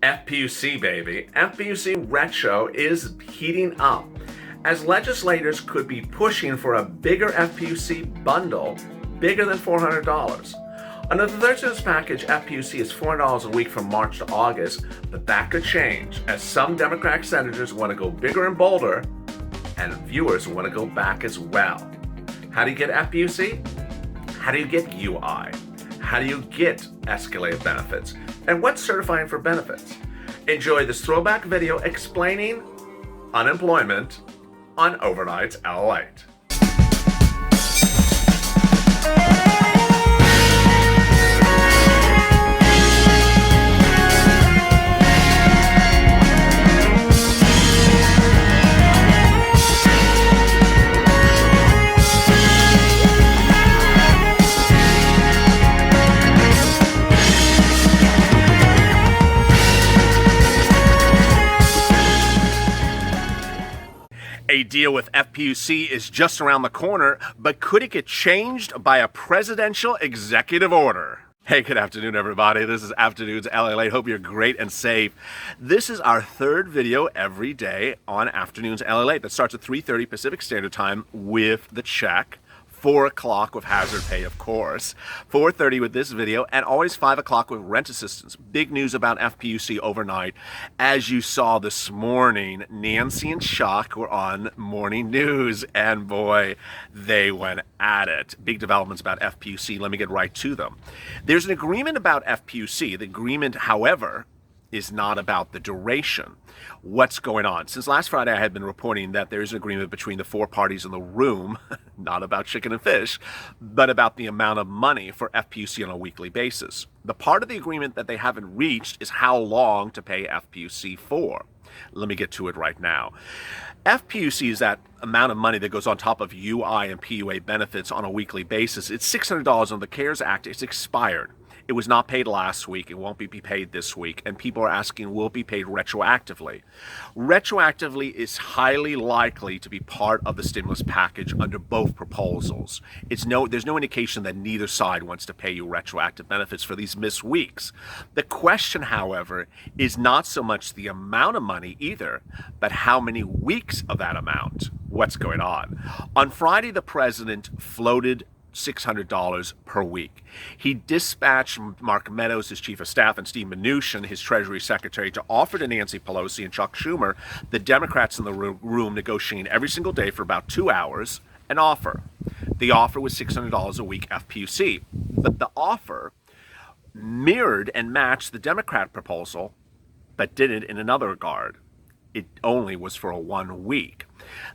FPUC, baby. FPUC retro is heating up, as legislators could be pushing for a bigger FPUC bundle, bigger than $400. Under the third stimulus package, FPUC is $400 a week from March to August, but that could change, as some Democratic senators want to go bigger and bolder, and viewers want to go back as well. How do you get FPUC? How do you get UI? How do you get escalated benefits? And what's certifying for benefits? Enjoy this throwback video explaining unemployment on Overnights LALATE. A deal with FPUC is just around the corner, but could it get changed by a presidential executive order? Hey, good afternoon, everybody. This is Afternoons LALATE. Hope you're great and safe. This is our third video every day on Afternoons LALATE that starts at 3:30 Pacific Standard Time with the check. 4 o'clock with hazard pay, of course, 4:30 with this video, and always 5 o'clock with rent assistance. Big news about FPUC overnight. As you saw this morning, Nancy and Chuck were on Morning News, and boy, they went at it. Big developments about FPUC. Let me get right to them. There's an agreement about FPUC. The agreement, however, is not about the duration. What's going on? Since last Friday, I had been reporting that there is an agreement between the four parties in the room, not about chicken and fish, but about the amount of money for FPUC on a weekly basis. The part of the agreement that they haven't reached is how long to pay FPUC for. Let me get to it right now. FPUC is that amount of money that goes on top of UI and PUA benefits on a weekly basis. It's $600 under the CARES Act. It's expired. It was not paid last week. It won't be paid this week. And people are asking, will it be paid retroactively? Retroactively is highly likely to be part of the stimulus package under both proposals. There's no indication that neither side wants to pay you retroactive benefits for these missed weeks. The question, however, is not so much the amount of money either, but how many weeks of that amount. What's going on? On Friday, the president floated $600 per week. He dispatched Mark Meadows, his chief of staff, and Steve Mnuchin, his Treasury secretary, to offer to Nancy Pelosi and Chuck Schumer, the Democrats in the room negotiating every single day for about 2 hours, an offer. The offer was $600 a week FPUC, but the offer mirrored and matched the Democrat proposal, but did it in another regard. It only was for a 1 week.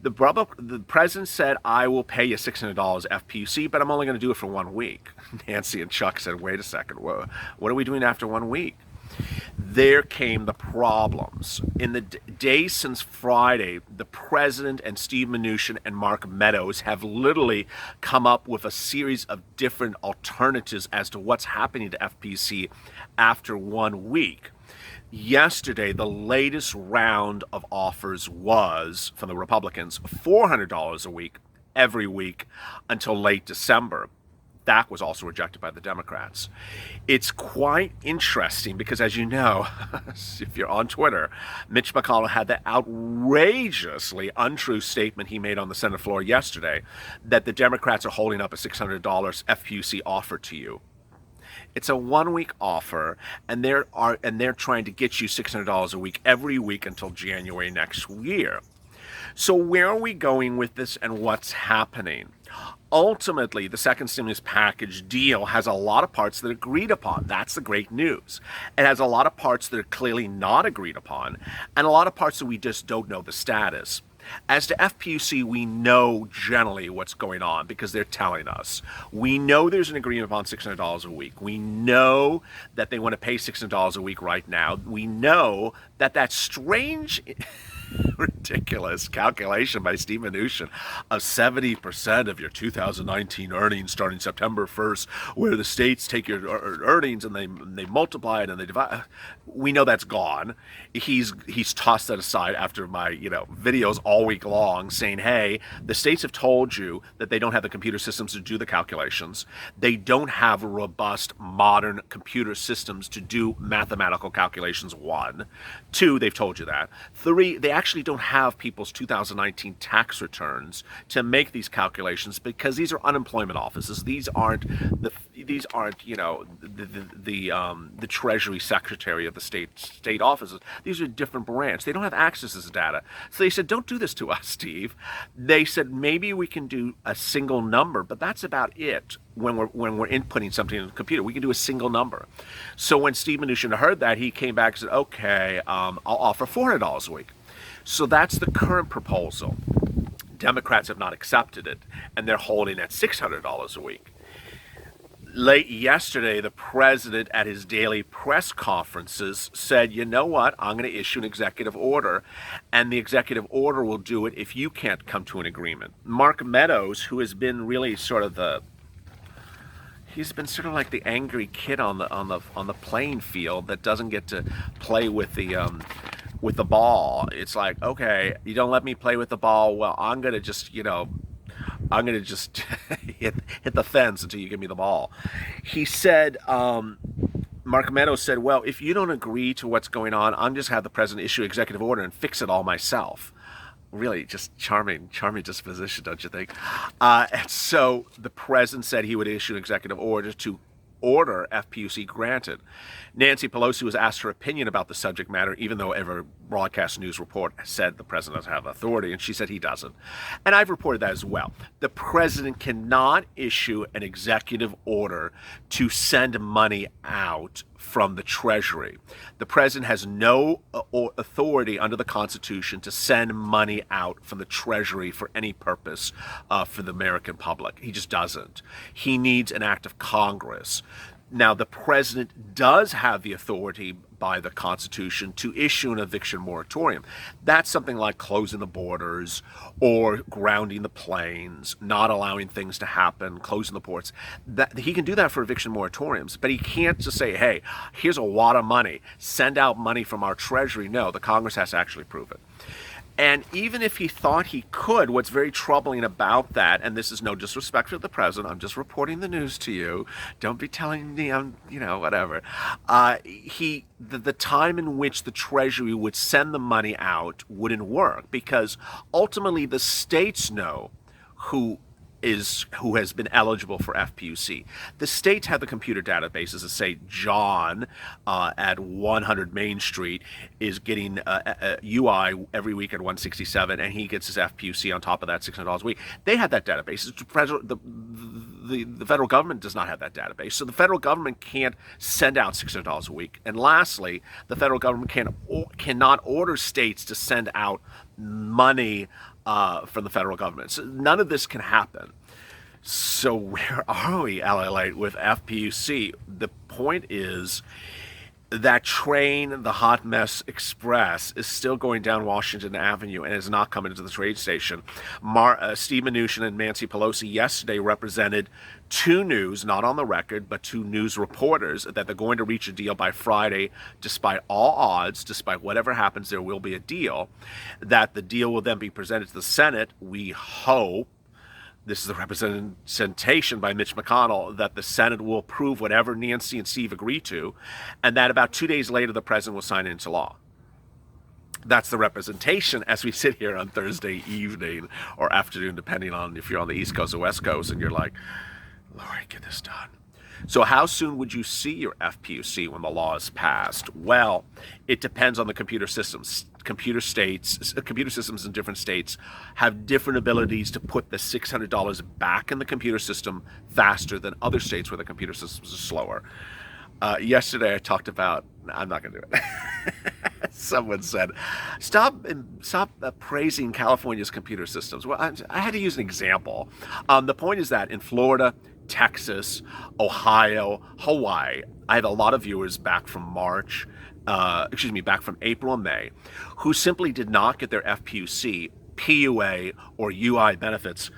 The president said, I will pay you $600 FPUC, but I'm only going to do it for 1 week. Nancy and Chuck said, wait a second, what are we doing after 1 week? There came the problems. In the days since Friday, the president and Steve Mnuchin and Mark Meadows have literally come up with a series of different alternatives as to what's happening to FPUC after 1 week. Yesterday, the latest round of offers was, from the Republicans, $400 a week, every week, until late December. That was also rejected by the Democrats. It's quite interesting because, as you know, if you're on Twitter, Mitch McConnell had the outrageously untrue statement he made on the Senate floor yesterday that the Democrats are holding up a $600 FPUC offer to you. It's a 1 week offer, and they're trying to get you $600 a week every week until January next year. So where are we going with this, and what's happening? Ultimately, the second stimulus package deal has a lot of parts that are agreed upon. That's the great news. It has a lot of parts that are clearly not agreed upon, and a lot of parts that we just don't know the status. As to FPUC, we know generally what's going on because they're telling us. We know there's an agreement upon $600 a week. We know that they want to pay $600 a week right now. We know that that strange ridiculous calculation by Steve Mnuchin of 70% of your 2019 earnings starting September 1st, where the states take your earnings and they multiply it and they divide. We know that's gone. He's tossed that aside after my videos all week long saying, hey, the states have told you that they don't have the computer systems to do the calculations. They don't have robust modern computer systems to do mathematical calculations. 1. 2, they've told you that. 3, they actually don't have people's 2019 tax returns to make these calculations because these are unemployment offices. These aren't the Treasury Secretary of the state offices. These are a different branch. They don't have access to this data. So they said, don't do this to us, Steve. They said maybe we can do a single number, but that's about it. When we're inputting something in the computer, we can do a single number. So when Steve Mnuchin heard that, he came back and said, okay, I'll offer $400 a week. So that's the current proposal. Democrats have not accepted it, and they're holding at $600 a week. Late yesterday, the president at his daily press conferences said, you know what, I'm going to issue an executive order, and the executive order will do it if you can't come to an agreement. Mark Meadows, who has been really sort of he's been sort of like the angry kid on the playing field that doesn't get to play with the ball. It's like, okay, you don't let me play with the ball. Well, I'm gonna just hit the fence until you give me the ball. He said, Mark Meadows said, well, if you don't agree to what's going on, I'm just have the president issue executive order and fix it all myself. Really just charming disposition, don't you think? And so the president said he would issue an executive order to order FPUC granted. Nancy Pelosi was asked her opinion about the subject matter, even though every broadcast news report said the president doesn't have authority, and she said he doesn't. And I've reported that as well. The president cannot issue an executive order to send money out from the Treasury. The president has no authority under the Constitution to send money out from the Treasury for any purpose for the American public. He just doesn't. He needs an act of Congress. Now, the president does have the authority by the Constitution to issue an eviction moratorium. That's something like closing the borders or grounding the planes, not allowing things to happen, closing the ports. He can do that for eviction moratoriums, but he can't just say, hey, here's a wad of money, send out money from our Treasury. No, the Congress has to actually prove it. And even if he thought he could, what's very troubling about that, and this is no disrespect to the president, I'm just reporting the news to you. Don't be telling me I'm, whatever. The time in which the Treasury would send the money out wouldn't work because ultimately the states know who has been eligible for FPUC. The states have the computer databases that say John at 100 Main Street is getting a UI every week at 167, and he gets his FPUC on top of that $600 a week. They have that database. The federal government does not have that database, so the federal government can't send out $600 a week. And lastly, the federal government cannot order states to send out money from the federal government. So none of this can happen. So where are we, LA with FPUC? The point is that train, the Hot Mess Express, is still going down Washington Avenue and is not coming to the trade station. Steve Mnuchin and Nancy Pelosi yesterday represented to news, not on the record, but to news reporters, that they're going to reach a deal by Friday. Despite all odds, despite whatever happens, there will be a deal. That the deal will then be presented to the Senate. We hope, this is the representation by Mitch McConnell, that the Senate will approve whatever Nancy and Steve agree to, and that about 2 days later the president will sign it into law. That's the representation as we sit here on Thursday evening or afternoon, depending on if you're on the East Coast or West Coast, and you're like, Lord, get this done. So how soon would you see your FPUC when the law is passed? Well, it depends on the computer systems. Computer systems in different states have different abilities to put the $600 back in the computer system faster than other states where the computer systems are slower. Yesterday I talked about, I'm not going to do it. Someone said, stop praising California's computer systems. Well, I had to use an example. The point is that in Florida, Texas, Ohio, Hawaii, I had a lot of viewers back from March back from April and May, who simply did not get their FPUC, PUA, or UI benefits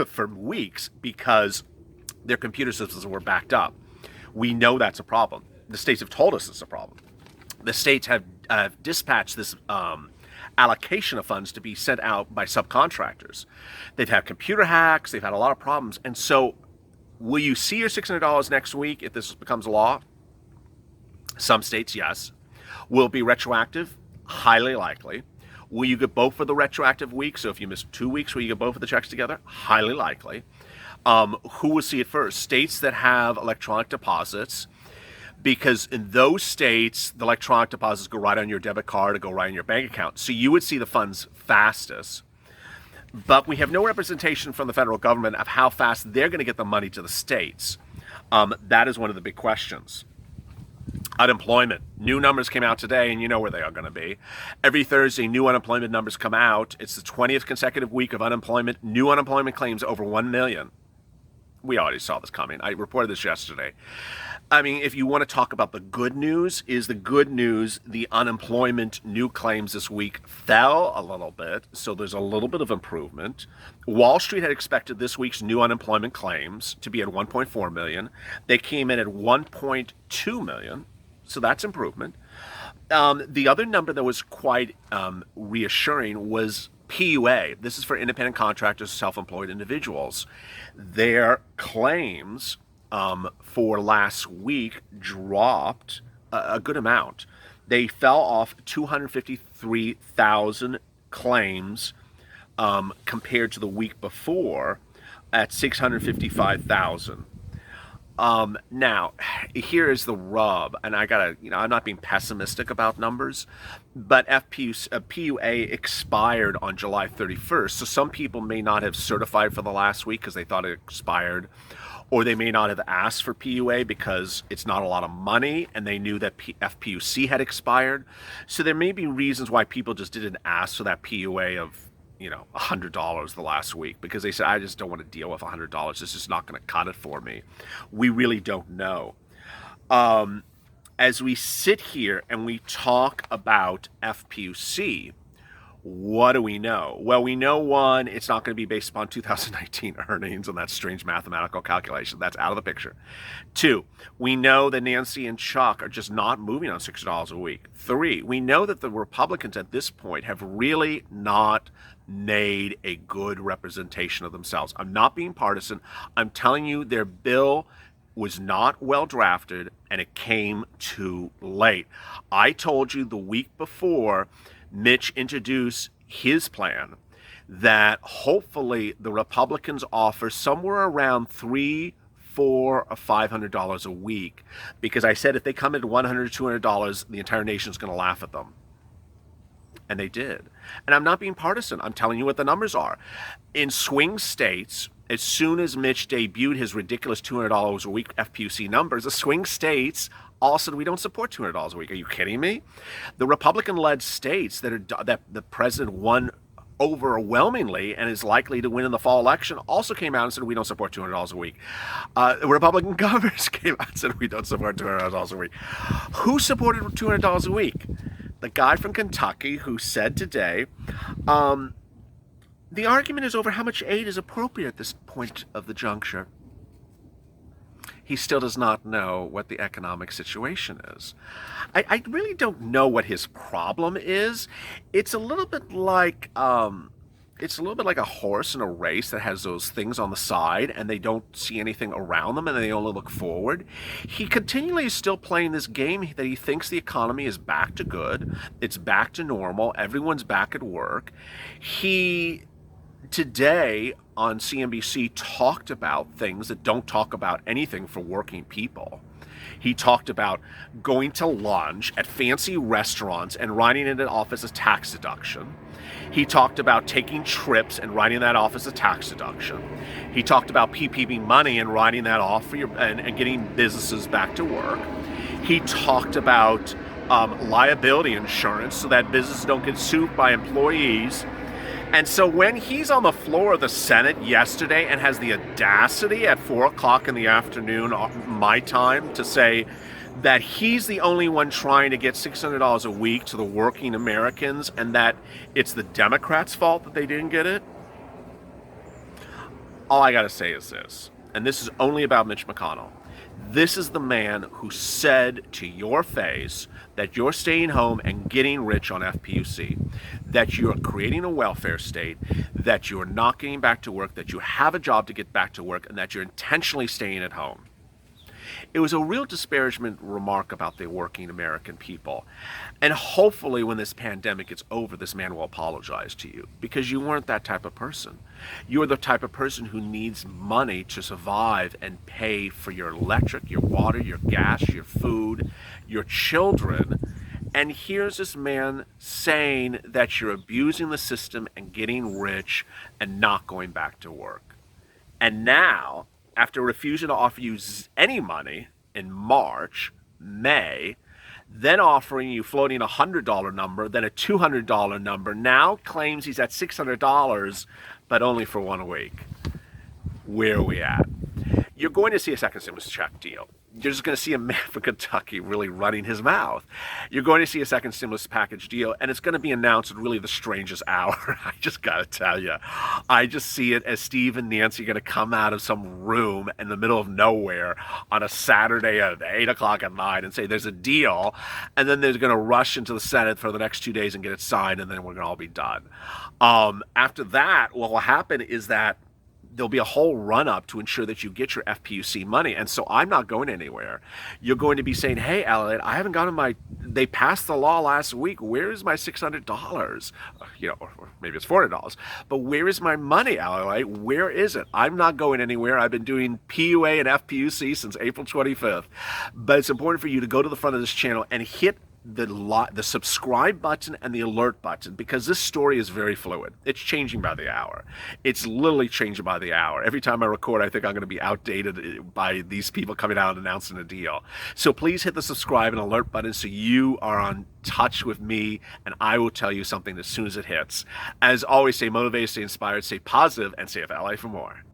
for weeks because their computer systems were backed up. We know that's a problem. The states have told us it's a problem. The states have dispatched this allocation of funds to be sent out by subcontractors. They've had computer hacks. They've had a lot of problems. And so will you see your $600 next week if this becomes law? Some states, yes. Will it be retroactive? Highly likely. Will you get both for the retroactive week? So if you miss 2 weeks, will you get both of the checks together? Highly likely. Who will see it first? States that have electronic deposits, because in those states, the electronic deposits go right on your debit card or go right on your bank account. So you would see the funds fastest. But we have no representation from the federal government of how fast they're going to get the money to the states. That is one of the big questions. Unemployment. New numbers came out today, and you know where they are going to be. Every Thursday, new unemployment numbers come out. It's the 20th consecutive week of unemployment. New unemployment claims over 1 million. We already saw this coming. I reported this yesterday. I mean, if you want to talk about the good news, the unemployment new claims this week fell a little bit, so there's a little bit of improvement. Wall Street had expected this week's new unemployment claims to be at 1.4 million. They came in at 1.2 million, so that's improvement. The other number that was quite reassuring was PUA. This is for independent contractors, self-employed individuals. Their claims for last week dropped a good amount. They fell off 253,000 claims compared to the week before at 655,000. Now, here is the rub, and I'm not being pessimistic about numbers, but PUA expired on July 31st, so some people may not have certified for the last week because they thought it expired, or they may not have asked for PUA because it's not a lot of money, and they knew that FPUC had expired. So there may be reasons why people just didn't ask for that PUA of $100 the last week, because they said, I just don't want to deal with $100. This is not going to cut it for me. We really don't know. As we sit here and we talk about FPUC, what do we know? Well, we know, one, it's not going to be based upon 2019 earnings and that strange mathematical calculation. That's out of the picture. 2, we know that Nancy and Chuck are just not moving on $6 a week. 3, we know that the Republicans at this point have really not made a good representation of themselves. I'm not being partisan. I'm telling you, their bill was not well drafted and it came too late. I told you the week before Mitch introduced his plan that hopefully the Republicans offer somewhere around $300, $400, or $500 a week, because I said if they come in at $100 or $200, the entire nation is going to laugh at them. And they did. And I'm not being partisan. I'm telling you what the numbers are. In swing states, as soon as Mitch debuted his ridiculous $200 a week FPUC numbers, the swing states all said, we don't support $200 a week. Are you kidding me? The Republican-led states that the president won overwhelmingly and is likely to win in the fall election also came out and said, we don't support $200 a week. Republican governors came out and said, we don't support $200 a week. Who supported $200 a week? The guy from Kentucky who said today, the argument is over how much aid is appropriate at this point of the juncture. He still does not know what the economic situation is. I really don't know what his problem is. It's a little bit like a horse in a race that has those things on the side and they don't see anything around them and they only look forward. He continually is still playing this game that he thinks the economy is back to good. It's back to normal. Everyone's back at work. He today on CNBC talked about things that don't talk about anything for working people. He talked about going to lunch at fancy restaurants and writing it off as a tax deduction. He talked about taking trips and writing that off as a tax deduction. He talked about PPP money and writing that off for and getting businesses back to work. He talked about liability insurance so that businesses don't get sued by employees. And so when he's on the floor of the Senate yesterday and has the audacity at 4 o'clock in the afternoon, my time, to say that he's the only one trying to get $600 a week to the working Americans and that it's the Democrats' fault that they didn't get it? All I got to say is this, and this is only about Mitch McConnell. This is the man who said to your face that you're staying home and getting rich on FPUC, that you're creating a welfare state, that you're not getting back to work, that you have a job to get back to work, and that you're intentionally staying at home. It was a real disparagement remark about the working American people. And hopefully when this pandemic is over, this man will apologize to you, because you weren't that type of person. You're the type of person who needs money to survive and pay for your electric, your water, your gas, your food, your children. And here's this man saying that you're abusing the system and getting rich and not going back to work. And now, after refusing to offer you any money in March, May, then offering you floating a $100 number, then a $200 number, now claims he's at $600, but only for 1 week. Where are we at? You're going to see a second stimulus check deal. You're just going to see a man from Kentucky really running his mouth. You're going to see a second stimulus package deal, and it's going to be announced at really the strangest hour. I just got to tell you. I just see it as Steve and Nancy are going to come out of some room in the middle of nowhere on a Saturday at 8 o'clock at night and say there's a deal, and then they're going to rush into the Senate for the next 2 days and get it signed, and then we're going to all be done. After that, what will happen is that there'll be a whole run-up to ensure that you get your FPUC money. And so I'm not going anywhere. You're going to be saying, hey, Elliot, I haven't gotten they passed the law last week. Where is my $600? Or maybe it's $400. But where is my money, Elliot? Where is it? I'm not going anywhere. I've been doing PUA and FPUC since April 25th. But it's important for you to go to the front of this channel and hit the subscribe button and the alert button, because this story is very fluid. It's changing by the hour. It's literally changing by the hour. Every time I record, I think I'm going to be outdated by these people coming out and announcing a deal. So please hit the subscribe and alert button so you are on touch with me, and I will tell you something as soon as it hits. As always, stay motivated, stay inspired, stay positive, and stay FLA for more.